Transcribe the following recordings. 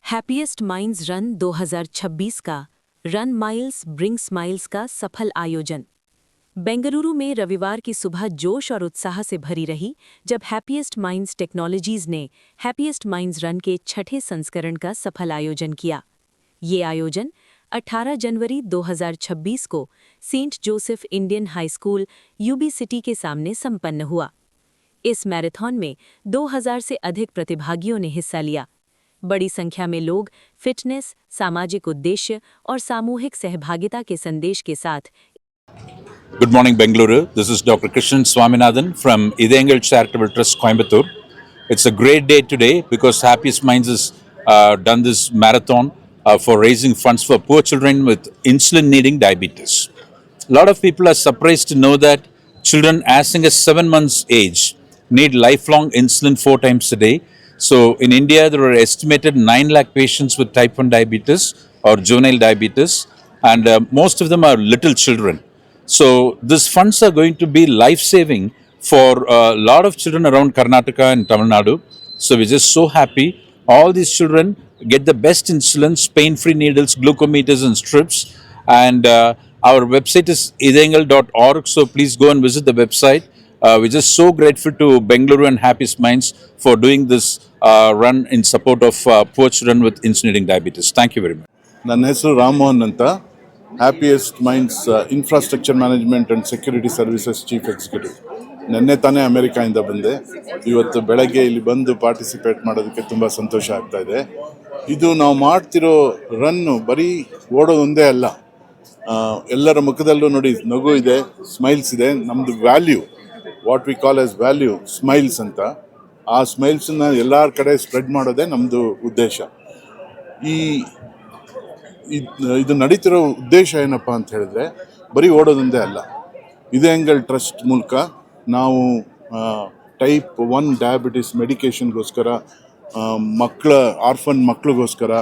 Happiest minds run 2026 का run miles bring smiles का सफल आयोजन। बेंगलुरु में रविवार की सुबह जोश और उत्साह से भरी रही जब हैप्पीएस्ट माइंड्स टेक्नोलॉजीज ने हैप्पीएस्ट माइंड्स रन के छठे संस्करण का सफल आयोजन किया। ये आयोजन 18 जनवरी 2026 को Saint Joseph Indian High School UB City के सामने संपन्न हुआ। इस मैराथन में 2000 से अधिक प्रतिभागियों ने हिस्सा लिया। बड़ी संख्या में लोग फिटनेस, सामाजिक उद्देश्य और सामूहिक सहभागिता के संदेश के साथ। Good morning, Bengaluru. This is Dr. Krishnan Swaminathan from Idengal Charitable Trust, Coimbatore. It's a great day today because Happiest Minds has done this marathon for raising funds for poor children with insulin-needing diabetes. A lot of people are surprised to know that children as young as 7 months age need lifelong insulin 4 times a day. So in India, there are estimated 9 lakh patients with type 1 diabetes or juvenile diabetes, and most of them are little children. So these funds are going to be life-saving for a lot of children around Karnataka and Tamil Nadu. So we're just so happy. All these children get the best insulins, pain-free needles, glucometers and strips. And our website is idengal.org. So please go and visit the website. We're just so grateful to Bengaluru and Happiest Minds for doing this run in support of poor children with insulin diabetes. Thank you very much. ನನ್ನ ಹೆಸರು ರಾಮಮೋಹನ್ ಅಂತ, happiest minds infrastructure management and security services chief executive. ನಿನ್ನೆ ತಾನೇ ಅಮೆರಿಕಾಯಿಂದ ಬಂದೆ. ಇವತ್ತು ಬೆಳಗ್ಗೆ ಇಲ್ಲಿ ಬಂದು ಪಾರ್ಟಿಸಿಪೇಟ್ ಮಾಡೋದಕ್ಕೆ ತುಂಬ ಸಂತೋಷ ಆಗ್ತಾ ಇದೆ. ಇದು ನಾವು ಮಾಡ್ತಿರೋ ರನ್ನು ಬರೀ ಓಡೋದೊಂದೇ ಅಲ್ಲ, ಎಲ್ಲರ ಮುಖದಲ್ಲೂ ನೋಡಿ ನಗು ಇದೆ, ಸ್ಮೈಲ್ಸ್ ಇದೆ. ನಮ್ಮದು value, what we call as value, smiles ಅಂತ. ಆ ಸ್ಮೈಲ್ಸನ್ನ ಎಲ್ಲರ ಕಡೆ ಸ್ಪ್ರೆಡ್ ಮಾಡೋದೇ ನಮ್ಮದು ಉದ್ದೇಶ. ಇದು ನಡೀತಿರೋ ಉದ್ದೇಶ ಏನಪ್ಪ ಅಂತ ಹೇಳಿದ್ರೆ ಬರೀ ಓಡೋದೊಂದೇ ಅಲ್ಲ. ಇದೇಂಗಲ್ ಟ್ರಸ್ಟ್ ಮೂಲಕ ನಾವು ಟೈಪ್ 1 ಡಯಾಬಿಟಿಸ್ ಮೆಡಿಕೇಷನ್ಗೋಸ್ಕರ, ಆರ್ಫನ್ ಮಕ್ಕಳಿಗೋಸ್ಕರ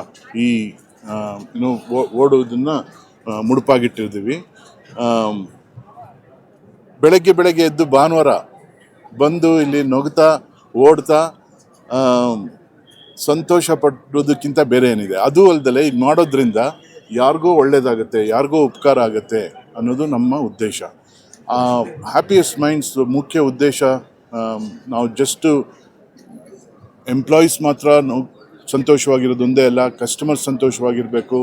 ಈ ಓಡೋದನ್ನು ಮುಡುಪಾಗಿಟ್ಟಿರ್ತೀವಿ. ಬೆಳಗ್ಗೆ ಎದ್ದು ಭಾನುವಾರ ಬಂದು ಇಲ್ಲಿ ನಗುತ್ತಾ ಓಡ್ತಾ ಸಂತೋಷ ಪಡೋದಕ್ಕಿಂತ ಬೇರೆ ಏನಿದೆ. ಅದು ಅಲ್ಲದೆ ಇದು ಮಾಡೋದ್ರಿಂದ ಯಾರಿಗೂ ಒಳ್ಳೆಯದಾಗುತ್ತೆ, ಯಾರಿಗೂ ಉಪಕಾರ ಆಗುತ್ತೆ ಅನ್ನೋದು ನಮ್ಮ ಉದ್ದೇಶ. ಹ್ಯಾಪಿಯೆಸ್ಟ್ ಮೈಂಡ್ಸ್ ಮುಖ್ಯ ಉದ್ದೇಶ ನಾವು ಜಸ್ಟು ಎಂಪ್ಲಾಯೀಸ್ ಮಾತ್ರ ಸಂತೋಷವಾಗಿರೋದು ಒಂದೇ ಅಲ್ಲ, ಕಸ್ಟಮರ್ ಸಂತೋಷವಾಗಿರಬೇಕು,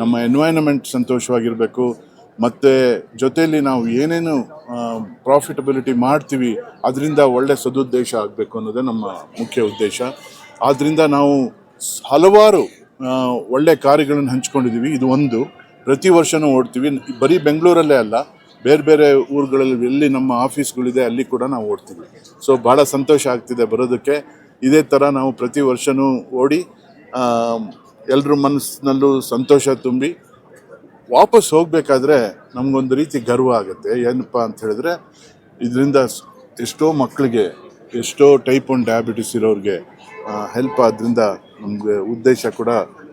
ನಮ್ಮ ಎನ್ವೈರನ್ಮೆಂಟ್ ಸಂತೋಷವಾಗಿರಬೇಕು, ಮತ್ತು ಜೊತೆಯಲ್ಲಿ ನಾವು ಏನೇನು ಪ್ರಾಫಿಟಬಿಲಿಟಿ ಮಾಡ್ತೀವಿ ಅದರಿಂದ ಒಳ್ಳೆ ಸದುದ್ದೇಶ ಆಗಬೇಕು ಅನ್ನೋದೇ ನಮ್ಮ ಮುಖ್ಯ ಉದ್ದೇಶ. ಆದ್ದರಿಂದ ನಾವು ಹಲವಾರು ಒಳ್ಳೆ ಕಾರ್ಯಗಳನ್ನು ಹಂಚ್ಕೊಂಡಿದ್ದೀವಿ. ಇದು ಒಂದು ಪ್ರತಿ ವರ್ಷವೂ ಓಡ್ತೀವಿ. ಬರೀ ಬೆಂಗಳೂರಲ್ಲೇ ಅಲ್ಲ, ಬೇರೆ ಊರುಗಳಲ್ಲಿ ಎಲ್ಲಿ ನಮ್ಮ ಆಫೀಸ್ಗಳಿದೆ ಅಲ್ಲಿ ಕೂಡ ನಾವು ಓಡ್ತೀವಿ. ಸೊ ಭಾಳ ಸಂತೋಷ ಆಗ್ತಿದೆ ಬರೋದಕ್ಕೆ. ಇದೇ ಥರ ನಾವು ಪ್ರತಿ ವರ್ಷವೂ ಓಡಿ ಎಲ್ಲರ ಮನಸ್ಸಿನಲ್ಲೂ ಸಂತೋಷ ತುಂಬಿ ವಾಪಸ್ ಹೋಗಬೇಕಾದ್ರೆ ನಮಗೊಂದು ರೀತಿ ಗರ್ವ ಆಗುತ್ತೆ. ಏನಪ್ಪ ಅಂತ ಹೇಳಿದ್ರೆ ಇದರಿಂದ ಎಷ್ಟೋ ಮಕ್ಕಳಿಗೆ, ಎಷ್ಟೋ ಟೈಪ್ 1 ಡಯಾಬಿಟಿಸ್ ಇರೋರಿಗೆ ಹೆಲ್ಪ್ ಆದ್ದರಿಂದ ನಮಗೆ ಉದ್ದೇಶ ಕೂಡ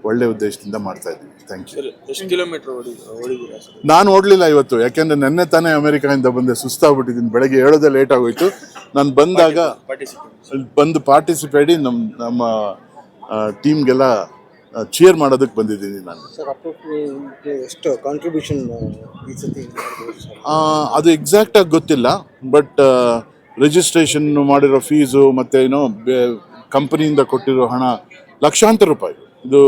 ಒಳ್ಳೆ ಉದ್ದೇಶದಿಂದ ಮಾಡ್ತಾ ಇದ್ದೀವಿ. Thank you. ಎಷ್ಟು ಕಿಲೋಮೀಟರ್ ಓಡಿದ್ದೀರಾ? ನಾನು ಓಡಲಿಲ್ಲ ಇವತ್ತು, ಯಾಕೆಂದರೆ ನೆನ್ನೆ ತಾನೇ ಅಮೆರಿಕಾದಿಂದ ಬಂದೆ, ಸುಸ್ತಾಗ್ಬಿಟ್ಟಿದ್ದೀನಿ. ಬೆಳಗ್ಗೆ ಹೇಳೋದೇ ಲೇಟ್ ಆಗೋಯ್ತು. ನಾನು ಬಂದಾಗ ಬಂದು ಪಾರ್ಟಿಸಿಪೇಟಿ ನಮ್ಮ ಟೀಮ್ಗೆಲ್ಲ ಚೇರ್ ಮಾಡೋದಕ್ಕೆ ಬಂದಿದ್ದೀನಿ ನಾನು. ಎಷ್ಟು ಕಾಂಟ್ರಿಬ್ಯೂಷನ್ ಅದು ಎಕ್ಸಾಕ್ಟಾಗಿ ಗೊತ್ತಿಲ್ಲ, ಬಟ್ ರಿಜಿಸ್ಟ್ರೇಷನ್ ಮಾಡಿರೋ ಫೀಸು ಮತ್ತು ಕಂಪನಿಯಿಂದ ಕೊಟ್ಟಿರೋ ಹಣ ಲಕ್ಷಾಂತರ ರೂಪಾಯಿ. ಇದು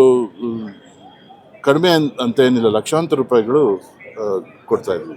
ಕಡಿಮೆ ಅಂತ ಏನಿಲ್ಲ, ಲಕ್ಷಾಂತರ ರೂಪಾಯಿಗಳು ಕೊಡ್ತಾ ಇದ್ವಿ.